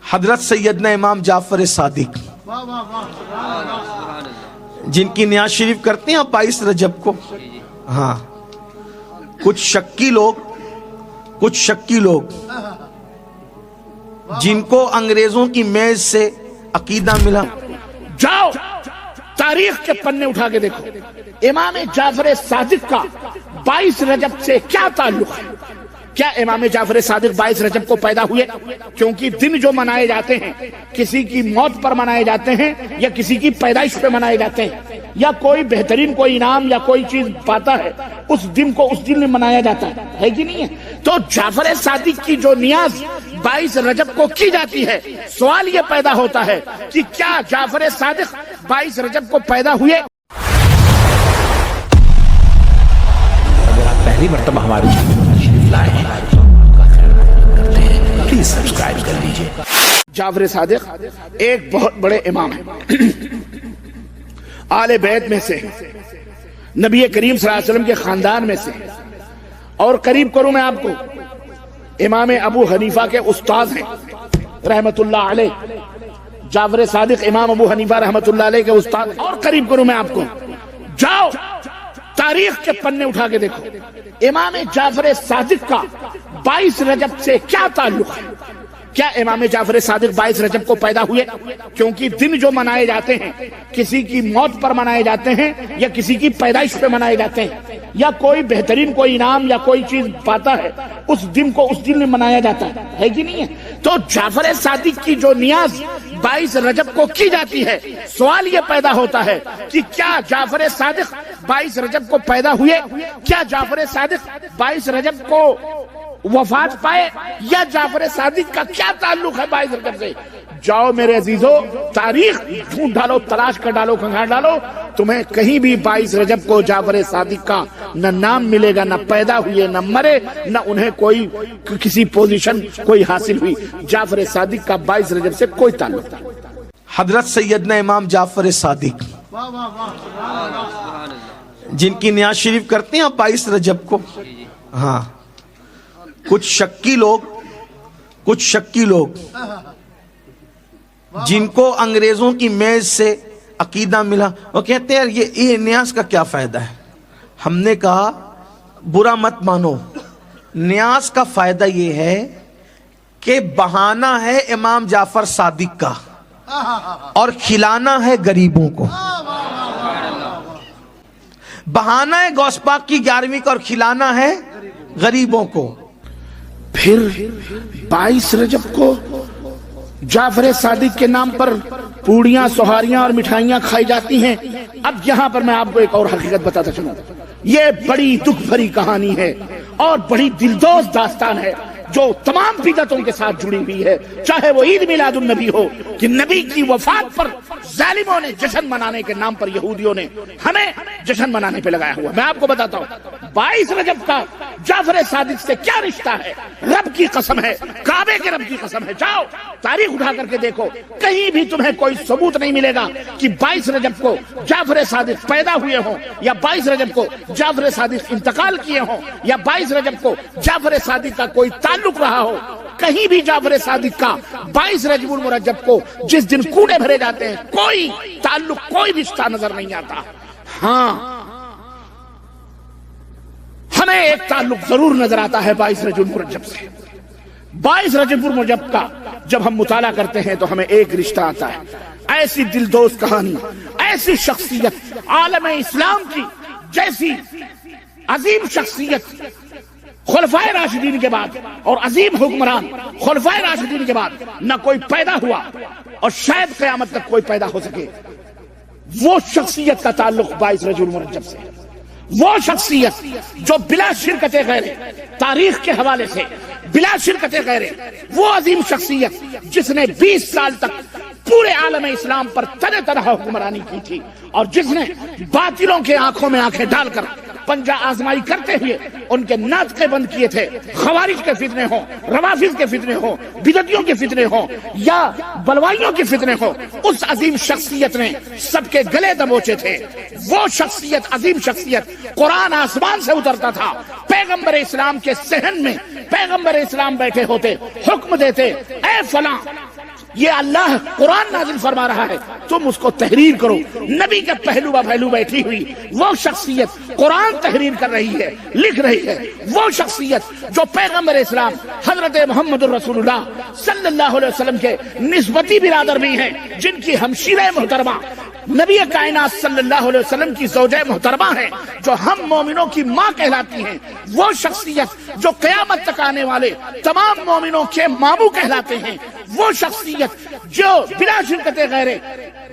حضرت سیدنا امام جعفر صادق جن کی نیاز شریف کرتے ہیں 22 رجب کو. ہاں کچھ شکی لوگ جن کو انگریزوں کی میز سے عقیدہ ملا. جاؤ تاریخ کے پنے اٹھا کے دیکھو امام جعفر صادق کا 22 رجب سے کیا تعلق ہے. کیا امام جعفر صادق 22 رجب کو پیدا ہوئے؟ کیونکہ دن جو منائے جاتے ہیں کسی کی موت پر منائے جاتے ہیں یا کسی کی پیدائش پہ منائے جاتے ہیں یا کوئی بہترین کوئی انعام یا کوئی چیز پاتا ہے اس دن کو اس دن میں منایا جاتا ہے کہ نہیں ہے؟ تو جعفر صادق کی جو نیاز 22 رجب کو کی جاتی ہے، سوال یہ پیدا ہوتا ہے کہ کیا جعفر صادق 22 رجب کو پیدا ہوئے؟ اگر آپ پہلی مرتبہ ہمارے چینل لائے ہیں پلیز سبسکرائب کر لیجئے. جعفر صادق ایک بہت بڑے امام ہیں، آل بیت میں سے، نبی کریم صلی اللہ علیہ وسلم کے خاندان میں سے. اور قریب کروں میں آپ کو امام ابو حنیفہ کے استاد ہیں رحمت اللہ علیہ. جعفر صادق امام ابو حنیفہ رحمت اللہ علیہ کے استاد. اور قریب کروں میں آپ کو جاؤ تاریخ کے پنے اٹھا کے دیکھو امام جعفر صادق کا 22 رجب سے کیا تعلق ہے. کیا امام جعفر صادق 22 رجب کو پیدا ہوئے؟ کیونکہ دن جو منائے جاتے ہیں کسی کی موت پر منائے جاتے ہیں یا کسی کی پیدائش پہ منائے جاتے ہیں یا کوئی بہترین کوئی انعام یا کوئی چیز پاتا ہے اس دن کو اس دن میں منایا جاتا ہے کہ نہیں ہے؟ تو جعفر صادق کی جو نیاز 22 رجب کو کی جاتی ہے، سوال یہ پیدا ہوتا ہے کہ کیا جعفر صادق 22 رجب کو پیدا ہوئے؟ کیا جعفر صادق 22 رجب کو وفات پائے یا جعفر صادق کا کیا تعلق ہے 22 رجب سے؟ جاؤ میرے عزیزو تاریخ ڈھونڈ ڈالو، تلاش کر ڈالو، کھنگال ڈالو، تمہیں کہیں بھی 22 رجب کو جعفر صادق کا نہ نام ملے گا، نہ پیدا ہوئے، نہ مرے، نہ انہیں کوئی کسی پوزیشن کوئی حاصل ہوئی. جعفر صادق کا 22 رجب سے کوئی تعلق نہیں. حضرت سیدنا امام جعفر صادق جن کی نیاز شریف کرتے ہیں 22 رجب کو. ہاں کچھ شکی لوگ جن کو انگریزوں کی میز سے عقیدہ ملا وہ کہتے ہیں یہ نیاز کا کیا فائدہ ہے. ہم نے کہا برا مت مانو، نیاز کا فائدہ یہ ہے کہ بہانہ ہے امام جعفر صادق کا اور کھلانا ہے غریبوں کو. بہانہ ہے غوث پاک کی 11ویں کا اور کھلانا ہے غریبوں کو. پھر 22 رجب کو جعفر صادق کے نام پر پوڑیاں، سوہاریاں اور مٹھائیاں کھائی جاتی ہیں. اب یہاں پر میں آپ کو ایک اور حقیقت بتاتا چلوں. یہ بڑی دکھ بھری کہانی ہے اور بڑی دلدوز داستان ہے جو تمام بدعتوں کے ساتھ جڑی ہوئی ہے، چاہے وہ عید میلاد النبی ہو کہ نبی کی وفات پر ظالموں نے جشن منانے کے نام پر یہودیوں نے ہمیں جشن منانے پہ لگایا ہوا. میں آپ کو بتاتا ہوں 22 رجب کا جعفر صادق سے کیا رشتہ ہے. رب کی قسم ہے، کعبے کے رب کی قسم ہے، جاؤ تاریخ اٹھا کر کے دیکھو، کہیں بھی تمہیں کوئی ثبوت نہیں ملے گا کہ 22 رجب کو جعفر صادق پیدا ہوئے ہوں یا 22 رجب کو جعفر صادق انتقال کیے ہوں یا 22 رجب کو جعفر صادق کا کوئی تعلق رہا ہو. کہیں بھی جعفر صادق کا 22 رجب المرجب کو جس دن کوڑے بھرے جاتے ہیں کوئی تعلق، کوئی رشتہ نظر نہیں آتا. ہاں ہمیں ایک تعلق ضرور نظر آتا ہے 22 رجب المرجب سے. 22 رجب المرجب کا جب ہم مطالعہ کرتے ہیں تو ہمیں ایک رشتہ آتا ہے. ایسی دلدوز کہانی، ایسی شخصیت عالم اسلام کی جیسی عظیم شخصیت خلفائے راشدین کے بعد اور عظیم حکمران خلفائے راشدین کے بعد نہ کوئی پیدا ہوا اور شاید قیامت تک کوئی پیدا ہو سکے. وہ شخصیت کا تعلق 22 رجب المرجب سے. وہ شخصیت جو بلا شرکت غیر تاریخ کے حوالے سے بلا شرکت غیر، وہ عظیم شخصیت جس نے 20 سال تک پورے عالم اسلام پر طرح طرح حکمرانی کی تھی اور جس نے باطلوں کے آنکھوں میں آنکھیں ڈال کر پنجہ آزمائی کرتے ہوئے ان کے ناطقے بند کیے تھے. خوارج کے فتنے ہوں، روافض کے فتنے ہوں، بدعتیوں کے فتنے ہوں یا بلوائیوں کے فتنے ہوں، اس عظیم شخصیت نے سب کے گلے دبوچے تھے. وہ شخصیت، عظیم شخصیت، قرآن آسمان سے اترتا تھا، پیغمبر اسلام کے صحن میں پیغمبر اسلام بیٹھے ہوتے، حکم دیتے اے فلاں یہ اللہ قرآن نازل فرما رہا ہے، تم اس کو تحریر کرو۔ نبی کے پہلو با پہلو بیٹھی ہوئی وہ شخصیت قرآن تحریر کر رہی ہے، لکھ رہی ہے، وہ شخصیت جو پیغمبر اسلام حضرت محمد الرسول اللہ صلی اللہ علیہ وسلم کے نسبتی برادر بھی ہیں، جن کی ہمشیرہ محترمہ نبی کائنات صلی اللہ علیہ وسلم کی زوجہ محترمہ ہیں، جو ہم مومنوں کی ماں کہلاتی ہیں، وہ شخصیت جو قیامت تک آنے والے تمام مومنوں کے ماموں کہلاتے ہیں، وہ شخصیت جو بلا شرکت غیر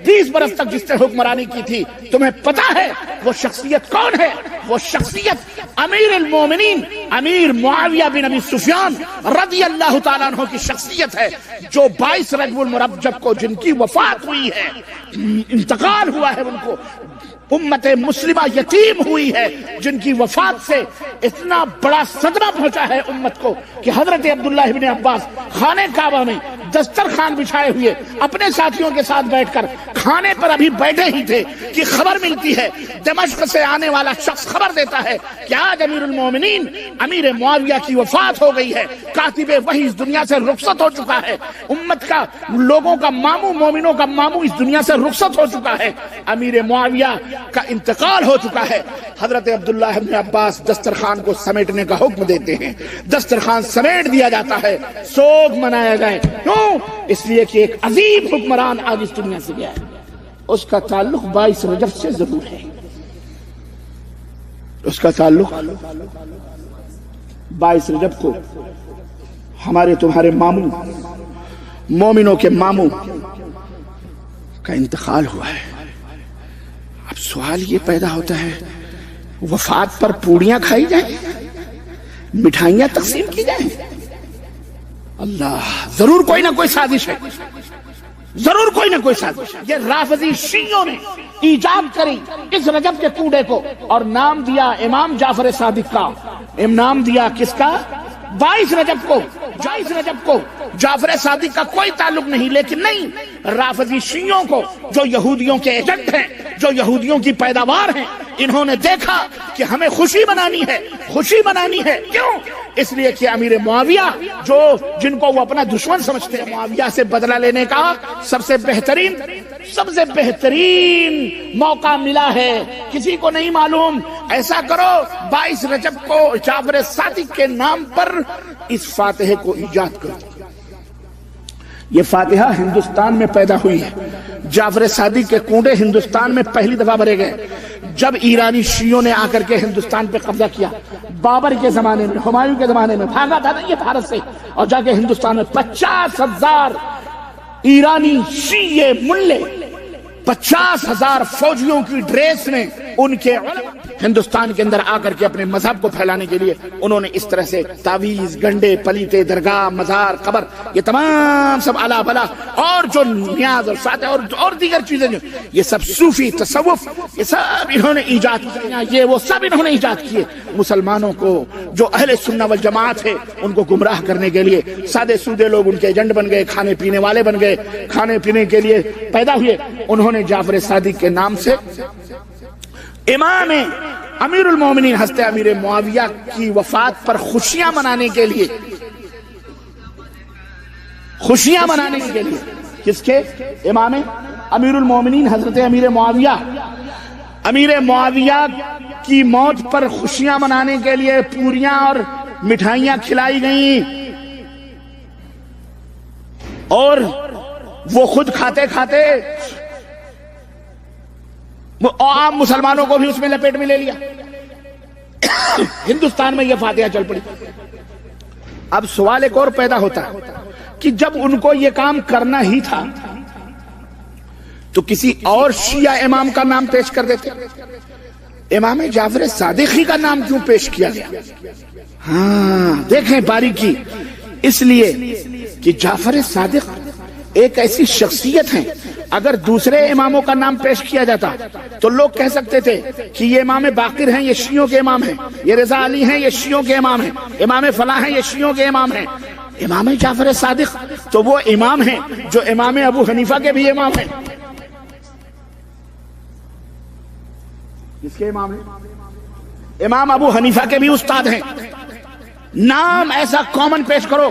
20 برس تک جس نے حکمرانی کی تھی، تمہیں پتا ہے وہ شخصیت کون ہے؟ وہ شخصیت امیر المومنین امیر معاویہ بن ابی سفیان رضی اللہ تعالیٰ عنہ کی شخصیت ہے، جو 22 رجب المرجب کو جن کی وفات ہوئی ہے، انتقال ہوا ہے ان کو، امت مسلمہ یتیم ہوئی ہے، جن کی وفات سے اتنا بڑا صدمہ پہنچا ہے امت کو کہ حضرت عبداللہ بن عباس خانہ کعبہ میں دسترخوان بچھائے ہوئے اپنے ساتھیوں کے ساتھ بیٹھ کر کھانے پر ابھی بیٹھے ہی تھے کہ خبر ملتی ہے، دمشق سے آنے والا شخص خبر دیتا ہے کہ آج امیر المومنین امیر معاویہ کی وفات ہو گئی ہے، کاتب وحی اس دنیا سے رخصت ہو چکا ہے، امت کا لوگوں کا ماموں مومنوں کا ماموں اس دنیا سے رخصت ہو چکا ہے، امیر معاویہ کا انتقال ہو چکا ہے۔ حضرت عبداللہ بن عباس دسترخوان کو سمیٹنے کا حکم دیتے ہیں، دسترخوان سمیٹ دیا جاتا ہے، سوگ منایا جائے، کیوں؟ اس لیے کہ ایک عظیم حکمران آج اس دنیا سے گیا ہے، اس کا تعلق 22 رجب سے ضرور ہے، اس کا تعلق 22 رجب کو ہمارے تمہارے ماموں مومنوں کے ماموں کا انتقال ہوا ہے۔ اب سوال یہ پیدا ہوتا ہے، وفات پر پوڑیاں کھائی جائیں، مٹھائیاں تقسیم کی جائیں؟ اللہ، ضرور کوئی نہ کوئی سازش ہے، ضرور کوئی نہ کوئی سازش ہے۔ یہ رافضی شیعوں نے ایجاد کری اس رجب کے کوڑے کو اور نام دیا امام جعفر صادق کا، نام دیا کس کا؟ 22 رجب کو، 22 رجب کو جعفر صادق کا کوئی تعلق نہیں، لیکن نہیں، رافضی شیعوں کو جو یہودیوں کے ایجنٹ ہیں، جو یہودیوں کی پیداوار ہیں، انہوں نے دیکھا کہ ہمیں خوشی منانی ہے، خوشی منانی ہے، کیوں؟ اس لیے کہ امیر معاویہ جو جن کو وہ اپنا دشمن سمجھتے ہیں، معاویہ سے بدلہ لینے کا سب سے بہترین موقع ملا ہے، کسی کو نہیں معلوم۔ ایسا کرو 22 رجب کو جعفر صادق کے نام پر اس فاتحے کو ایجاد کرو۔ یہ فاتحہ ہندوستان میں پیدا ہوئی ہے، جعفر صادق کے کنڈے ہندوستان میں پہلی دفعہ بھرے گئے جب ایرانی شیعوں نے آ کر کے ہندوستان پہ قبضہ کیا، بابر کے زمانے میں، ہمایوں کے زمانے میں بھاگا تھا نا یہ بھارت سے، اور جا کے ہندوستان میں 50,000 ایرانی شیعہ ملے، 50,000 فوجیوں کی ڈریس میں ان کے ہندوستان کے اندر آ کر کے اپنے مذہب کو پھیلانے کے لیے انہوں نے اس طرح سے تعویذ، گنڈے، پلیتے، درگاہ، مزار، قبر، یہ تمام سب الا بلا اور جو نیاز اور ساتھ اور دیگر چیزیں، یہ سب صوفی تصوف، یہ سب انہوں نے ایجاد کیا، یہ وہ سب انہوں نے ایجاد کیے مسلمانوں کو جو اہل سنت والجماعت ہے ان کو گمراہ کرنے کے لیے۔ سادے سودے لوگ ان کے ایجنٹ بن گئے، کھانے پینے والے بن گئے، کھانے پینے کے لیے پیدا ہوئے۔ انہوں نے جعفر صادق کے نام سے امام امیر المومنین حضرت امیر معاویہ کی وفات پر خوشیاں منانے کے لیے کس کے؟ امام امیر المومنین حضرت امیر معاویہ کی موت پر خوشیاں منانے کے لیے پوریاں اور مٹھائیاں کھلائی گئیں، اور وہ خود کھاتے کھاتے عام مسلمانوں کو بھی اس میں لپیٹ میں لے لیا۔ ہندوستان میں یہ فاتحہ چل پڑی۔ اب سوال ایک اور پیدا ہوتا ہے کہ جب ان کو یہ کام کرنا ہی تھا تو کسی اور شیعہ امام کا نام پیش کر دیتے، امام جعفر صادقی کا نام کیوں پیش کیا گیا؟ ہاں دیکھیں باریکی، اس لیے کہ جعفر صادق ایک ایسی شخصیت ہے، اگر دوسرے اماموں کا نام پیش کیا جاتا تو لوگ کہہ سکتے تھے کہ یہ امام باقر ہیں، یہ شیعوں کے امام ہیں، یہ رضا علی ہیں، یہ شیعوں کے امام ہیں، امام فلاح ہیں، یہ شیعوں کے امام ہیں۔ امام جعفر صادق تو وہ امام ہیں جو امام ابو حنیفہ کے بھی امام ہیں۔ کس کے امام ہیں؟ امام ابو حنیفہ کے بھی استاد ہیں۔ نام ایسا کامن پیش کرو